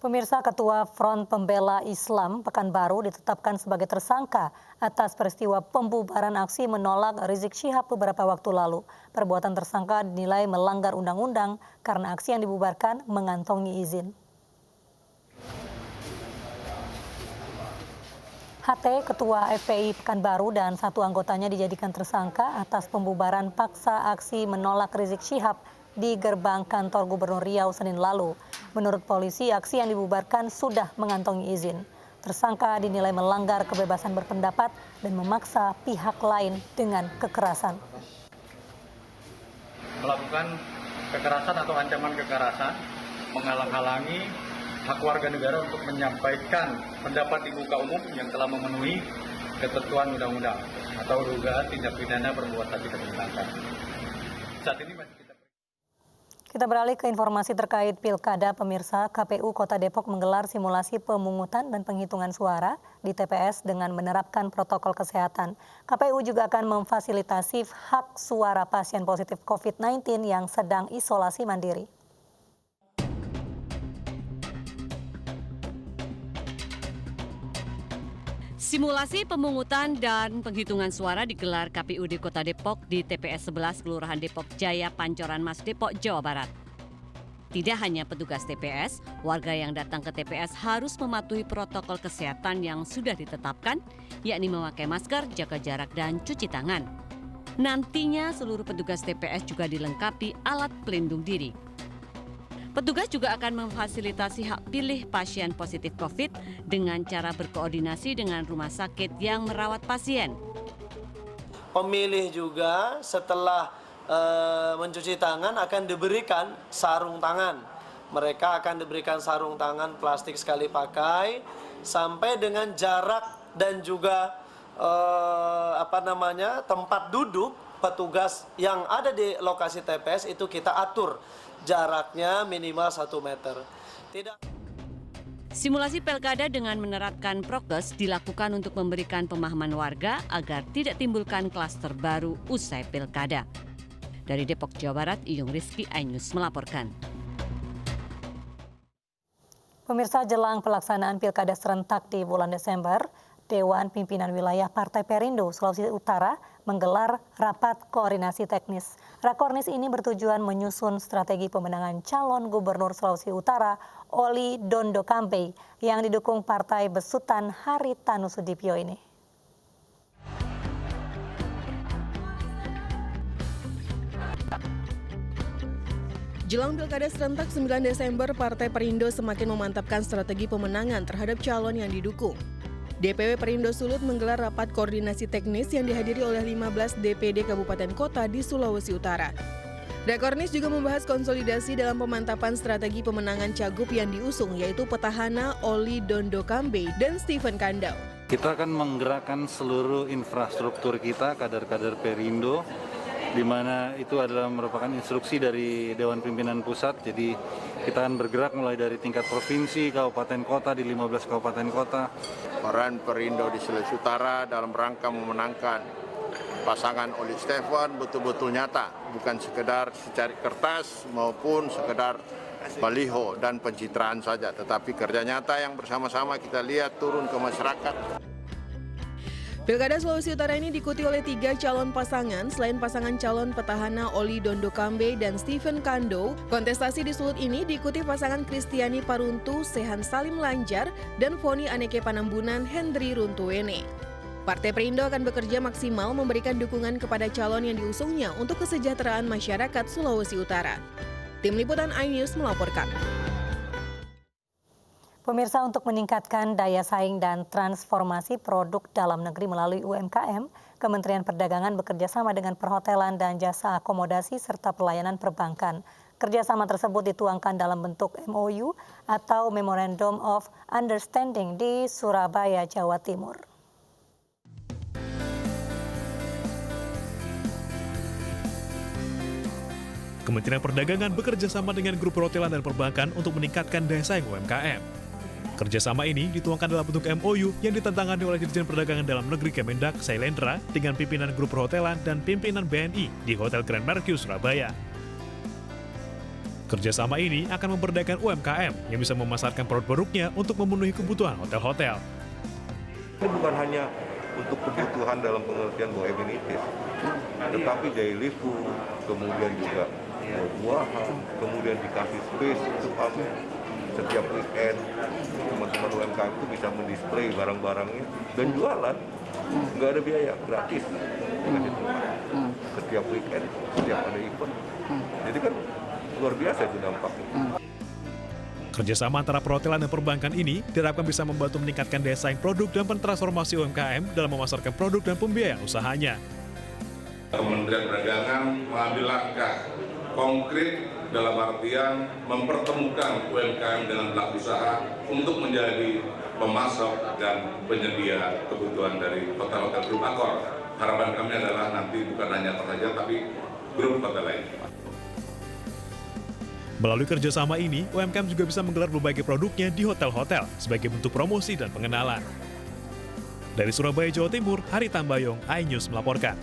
Pemirsa, Ketua Front Pembela Islam Pekanbaru ditetapkan sebagai tersangka atas peristiwa pembubaran aksi menolak Rizik Syihab beberapa waktu lalu. Perbuatan tersangka dinilai melanggar undang-undang karena aksi yang dibubarkan mengantongi izin. HT, Ketua FPI Pekanbaru dan satu anggotanya dijadikan tersangka atas pembubaran paksa aksi menolak Rizik Syihab di gerbang kantor Gubernur Riau Senin lalu. Menurut polisi, aksi yang dibubarkan sudah mengantongi izin. Tersangka dinilai melanggar kebebasan berpendapat dan memaksa pihak lain dengan kekerasan. Melakukan kekerasan atau ancaman kekerasan, menghalang-halangi hak warga negara untuk menyampaikan pendapat di muka umum yang telah memenuhi ketentuan undang-undang atau dugaan tindak pidana perbuatan tidak menyenangkan. Saat ini masih kita beralih ke informasi terkait Pilkada. Pemirsa, KPU Kota Depok menggelar simulasi pemungutan dan penghitungan suara di TPS dengan menerapkan protokol kesehatan. KPU juga akan memfasilitasi hak suara pasien positif COVID-19 yang sedang isolasi mandiri. Simulasi pemungutan dan penghitungan suara digelar KPUD Kota Depok di TPS 11 Kelurahan Depok Jaya, Pancoran Mas, Depok, Jawa Barat. Tidak hanya petugas TPS, warga yang datang ke TPS harus mematuhi protokol kesehatan yang sudah ditetapkan, yakni memakai masker, jaga jarak, dan cuci tangan. Nantinya seluruh petugas TPS juga dilengkapi alat pelindung diri. Petugas juga akan memfasilitasi hak pilih pasien positif COVID dengan cara berkoordinasi dengan rumah sakit yang merawat pasien. Pemilih juga setelah mencuci tangan akan diberikan sarung tangan. Mereka akan diberikan sarung tangan plastik sekali pakai sampai dengan jarak dan juga tempat duduk petugas yang ada di lokasi TPS itu kita atur. Jaraknya minimal 1 meter. Simulasi Pilkada dengan menerapkan prokes dilakukan untuk memberikan pemahaman warga agar tidak timbulkan klaster baru usai Pilkada. Dari Depok, Jawa Barat, Iyung Rizky, iNews melaporkan. Pemirsa, jelang pelaksanaan Pilkada serentak di bulan Desember, Dewan Pimpinan Wilayah Partai Perindo Sulawesi Utara menggelar rapat koordinasi teknis. Rakornis ini bertujuan menyusun strategi pemenangan calon Gubernur Sulawesi Utara Oli Dondo Kambe yang didukung Partai Besutan Haritanu Sudipyo ini. Jelang Pilkada serentak 9 Desember, Partai Perindo semakin memantapkan strategi pemenangan terhadap calon yang didukung. DPW Perindo Sulut menggelar rapat koordinasi teknis yang dihadiri oleh 15 DPD Kabupaten Kota di Sulawesi Utara. Rakornis juga membahas konsolidasi dalam pemantapan strategi pemenangan cagup yang diusung, yaitu petahana Oli Dondo Kambe dan Stephen Kandau. Kita akan menggerakkan seluruh infrastruktur kita, kader-kader Perindo, di mana itu adalah merupakan instruksi dari Dewan Pimpinan Pusat. Jadi kita akan bergerak mulai dari tingkat provinsi, kabupaten kota di 15 kabupaten kota. Peran Perindo di Sulawesi Utara dalam rangka memenangkan pasangan Oli Stephen betul-betul nyata, bukan sekedar secari kertas maupun sekedar baliho dan pencitraan saja, tetapi kerja nyata yang bersama-sama kita lihat turun ke masyarakat. Pilkada Sulawesi Utara ini diikuti oleh 3 calon pasangan. Selain pasangan calon petahana Oli Dondo Kambe dan Stephen Kandau, kontestasi di Sulut ini diikuti pasangan Kristiani Paruntu, Sehan Salim Lanjar, dan Foni Aneke Panambunan Hendri Runtuwene. Partai Perindo akan bekerja maksimal memberikan dukungan kepada calon yang diusungnya untuk kesejahteraan masyarakat Sulawesi Utara. Tim Liputan iNews melaporkan. Pemirsa, untuk meningkatkan daya saing dan transformasi produk dalam negeri melalui UMKM, Kementerian Perdagangan bekerjasama dengan perhotelan dan jasa akomodasi serta pelayanan perbankan. Kerjasama tersebut dituangkan dalam bentuk MOU atau Memorandum of Understanding di Surabaya, Jawa Timur. Kementerian Perdagangan bekerjasama dengan grup perhotelan dan perbankan untuk meningkatkan daya saing UMKM. Kerjasama ini dituangkan dalam bentuk MOU yang ditantangani oleh Dirjen Perdagangan Dalam Negeri Kemendak Sailendra dengan pimpinan grup perhotelan dan pimpinan BNI di Hotel Grand Mercure Surabaya. Kerjasama ini akan memberdayakan UMKM yang bisa memasarkan produk-produknya untuk memenuhi kebutuhan hotel-hotel. Ini bukan hanya untuk kebutuhan dalam pengertian bahwa amenities, tetapi daily food, kemudian juga buah-buahan, kemudian dikasih space untuk setiap weekend teman-teman UMKM itu bisa mendisplay barang-barangnya dan jualan, nggak ada biaya, gratis dikasih tempat. Setiap weekend, setiap ada event, jadi kan luar biasa itu dampaknya. Kerjasama antara perhotelan dan perbankan ini diharapkan bisa membantu meningkatkan daya saing produk dan pentransformasi UMKM dalam memasarkan produk dan pembiayaan usahanya. Kementerian Perdagangan mengambil langkah konkret dalam artian mempertemukan UMKM dengan pelaku usaha untuk menjadi pemasok dan penyedia kebutuhan dari hotel-hotel grup Accor. Harapan kami adalah nanti bukan hanya Accor saja, tapi grup hotel lain. Melalui kerjasama ini, UMKM juga bisa menggelar berbagai produknya di hotel-hotel sebagai bentuk promosi dan pengenalan. Dari Surabaya, Jawa Timur, Hari Tambayong, iNews melaporkan.